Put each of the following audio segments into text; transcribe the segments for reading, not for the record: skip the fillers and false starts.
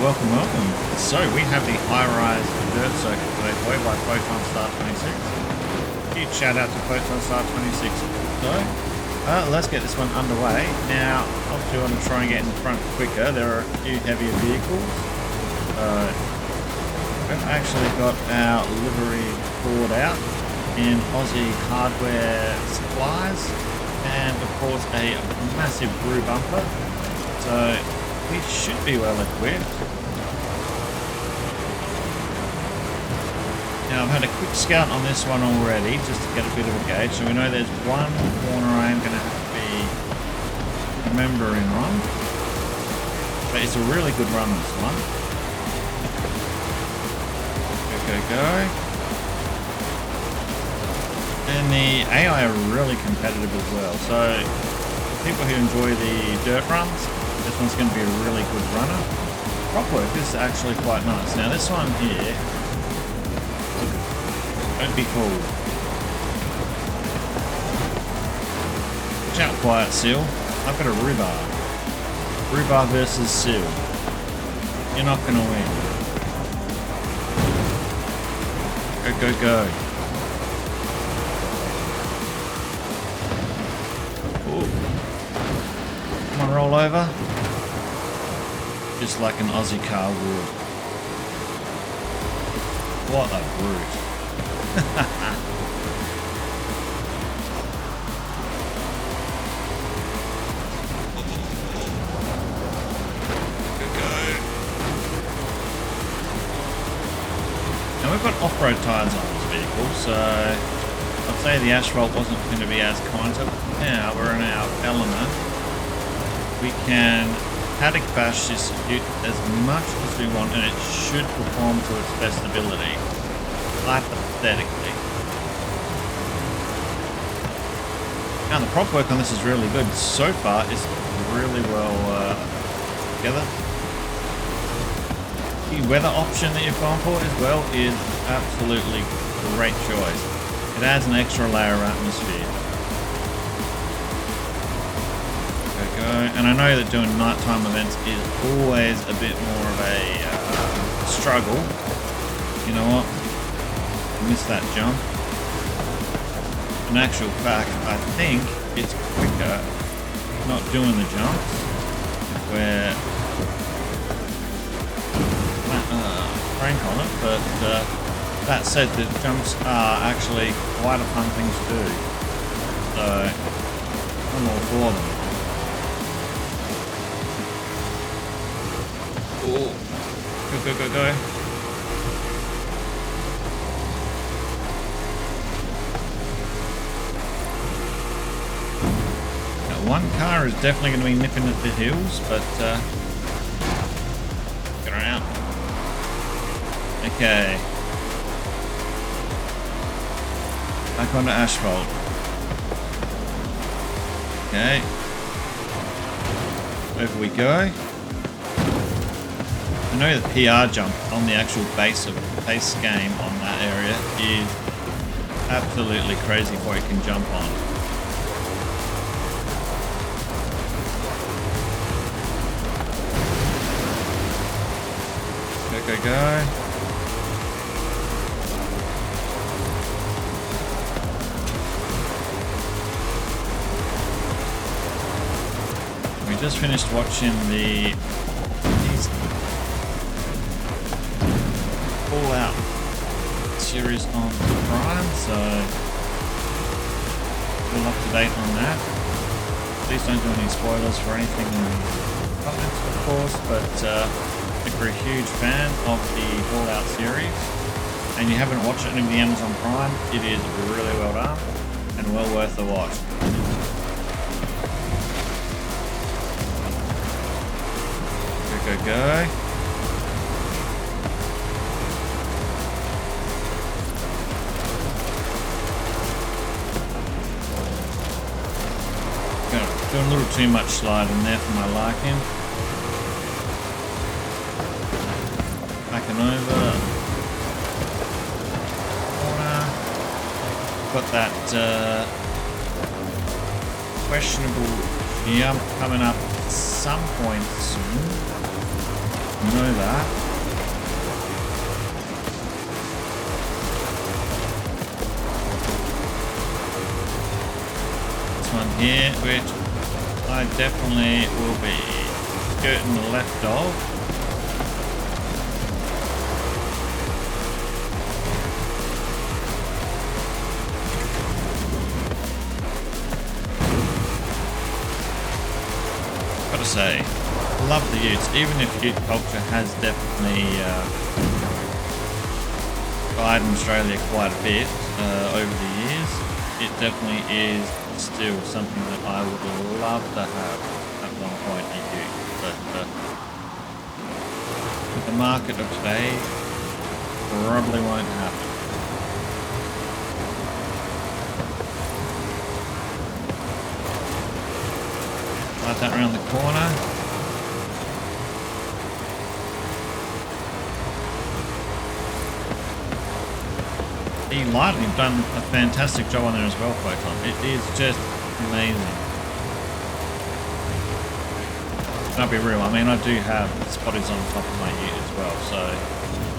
welcome, welcome. So we have the HIGHRISE dirt circuit today for you by PHOTONSTAR26. Huge shout out to PHOTONSTAR26. So let's get this one underway. Now, obviously, I want to try and get in front quicker. There are a few heavier vehicles. We've actually got our livery board out in Aussie hardware supplies, and of course a massive brew bumper. So we should be well equipped. Now I've had a quick scout on this one already just to get a bit of a gauge. So we know there's one corner I am going to have to be remembering on. But it's a really good run, this one. Go. And the AI are really competitive as well. So people who enjoy the dirt runs, this one's going to be a really good runner. Prop work is actually quite nice. Now this one here, don't be fooled. Watch out, quiet seal. I've got a rhubarb. Rhubarb versus seal. You're not going to win. Go. Ooh. Come on, roll over. Just like an Aussie car would. What a brute. Now we've got off-road tyres on this vehicle, so I'd say the asphalt wasn't going to be as kind to it. Now we're in our element. We can paddock bash this ute as much as we want, and it should perform to its best ability, hypothetically. Now the prop work on this is really good. So far it's really well together. The weather option that you've gone for as well is absolutely great choice. It adds an extra layer of atmosphere. Go. And I know that doing nighttime events is always a bit more of a struggle. You know what? Missed that jump. In actual fact, I think it's quicker not doing the jumps where crank on it, but that said, the jumps are actually quite a fun thing to do, so I'm all for them. Ooh. Go. Now one car is definitely going to be nipping at the heels, but get around. Okay. Back onto asphalt. Okay. Over we go. I know the PR jump on the actual base game on that area is absolutely crazy what you can jump on. Go. We just finished watching the Fallout series on Prime, so we're up to date on that. Please don't do any spoilers for anything in the comments, of course, but if you're a huge fan of the Fallout series and you haven't watched it on the Amazon Prime, it is really well done and well worth the watch. Go. Doing a little too much sliding there for my liking. Backing over. Corner. Got that questionable jump coming up at some point soon. You know that. This one here, which I definitely will be skirting the left of. Gotta say, love the Utes, even if Ute culture has definitely died in Australia quite a bit over the years. It definitely is still something that I would love to have at one point in Ute, but with the market of today, probably won't happen. Slide that around the corner. The lighting, you've done a fantastic job on there as well, Photon. It is just amazing. And I'll be real, I mean, I do have spotties on top of my ute as well, so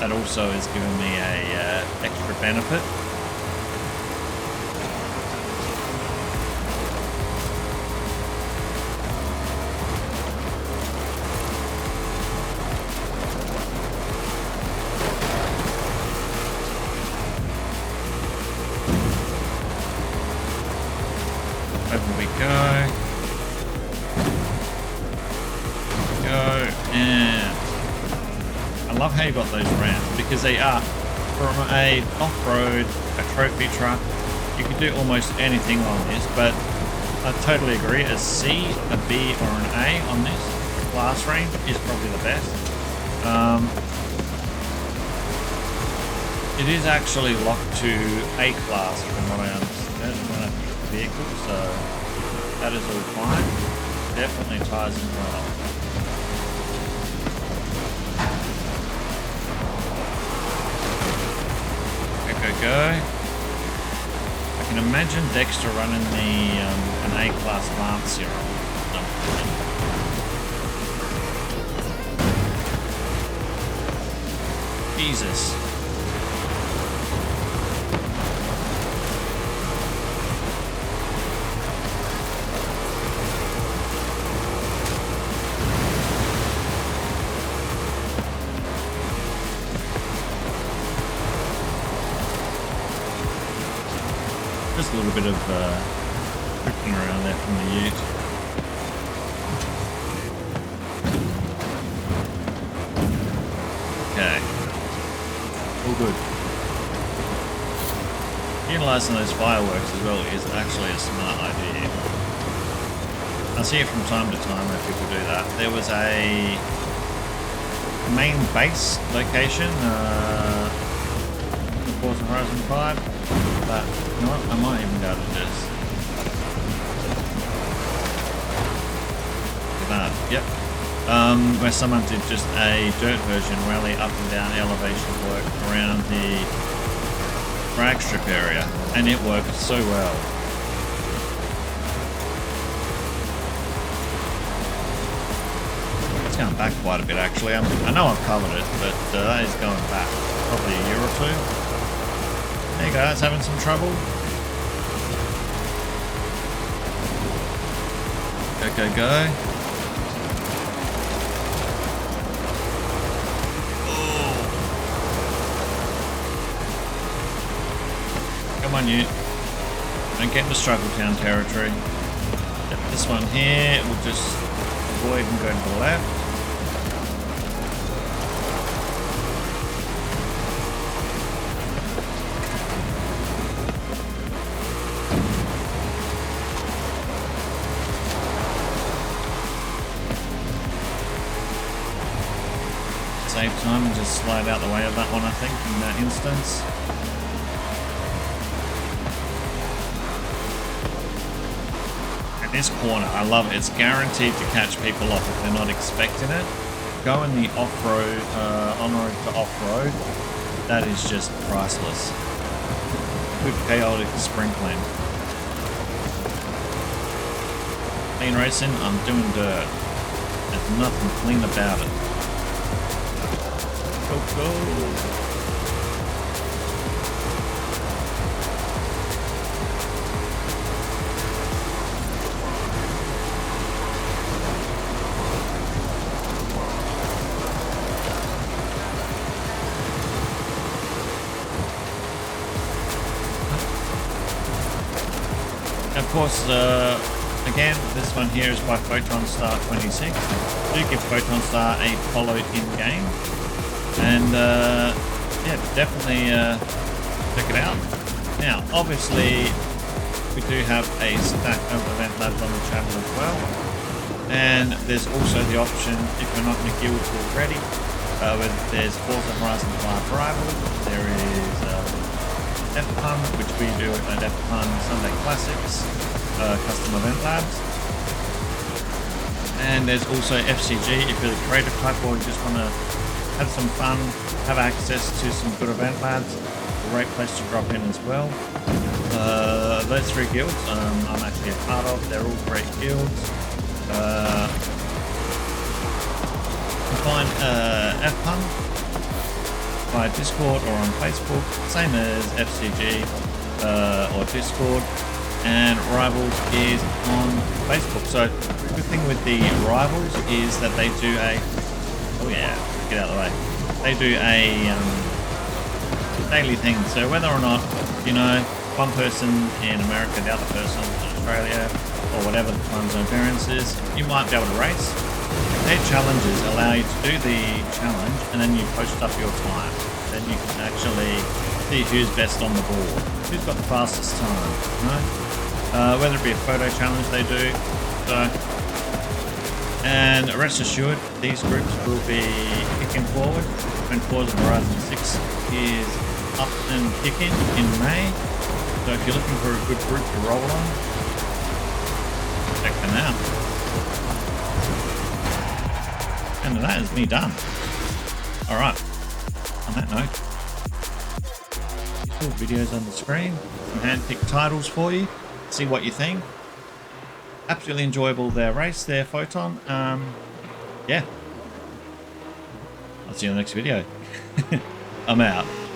that also has given me a extra benefit. Over we go. And I love how you got those ramps because they are, from a off-road, a trophy truck, you can do almost anything on this, but I totally agree, a C, a B or an A on this class range is probably the best. It is actually locked to A class from what I understand when I pick the vehicle, so that is all fine. Definitely ties in well. Go. I can imagine Dexter running the an A-class Lance here at some point. Jesus. Just a little bit of drifting around there from the ute. Okay. All good. Utilising those fireworks as well is actually a smart idea. I see it from time to time where people do that. There was a main base location in Forza Horizon 5. But you know what? I might even go to this. Look at that. Yep. Where someone did just a dirt version rally up and down elevation work around the drag strip area, and it worked so well. It's going back quite a bit actually. I know I've covered it, but that is going back probably a year or two. There you go, it's having some trouble. Go. Oh. Come on, you. Don't get into struggle town territory. Yep, this one here, we'll just avoid and go to the left. Save time and just slide out the way of that one, I think, in that instance. And this corner, I love it. It's guaranteed to catch people off if they're not expecting it. Go in the off-road, on-road to off-road, that is just priceless. Good chaotic sprinkling. Clean racing, I'm doing dirt. There's nothing clean about it. Go, go. Of course, again, this one here is by PHOTONSTAR26. Do give PHOTONSTAR a follow in-game. And, yeah, definitely check it out. Now, obviously, we do have a stack of event labs on the channel as well. And there's also the option, if you're not in a guild already, there's Forza Horizon 5 Rival, there is F-Pun, which we do at F-Pun Sunday Classics, custom event labs. And there's also FCG if you're the creative type or you just want to have some fun, have access to some good event labs. Great place to drop in as well. Those three guilds I'm actually a part of. They're all great guilds. You can find F-Pun via Discord or on Facebook, same as FCG or Discord, and Rivals is on Facebook. So the good thing with the Rivals is that they do a, oh yeah, get out of the way, they do a daily thing. So whether or not, you know, one person in America, the other person in Australia, or whatever the time zone variance is, you might be able to race. Their challenges allow you to do the challenge and then you post up your time. Then you can actually see who's best on the board, who's got the fastest time, you know? Whether it be a photo challenge they do. So, and rest assured, these groups will be kicking forward when Forza Horizon 6 is up and kicking in May. So if you're looking for a good group to roll on, check them out. And that is me done. Alright, on that note, useful videos on the screen, some hand-picked titles for you, see what you think. Absolutely enjoyable their race there, Photon. Yeah. I'll see you in the next video. I'm out.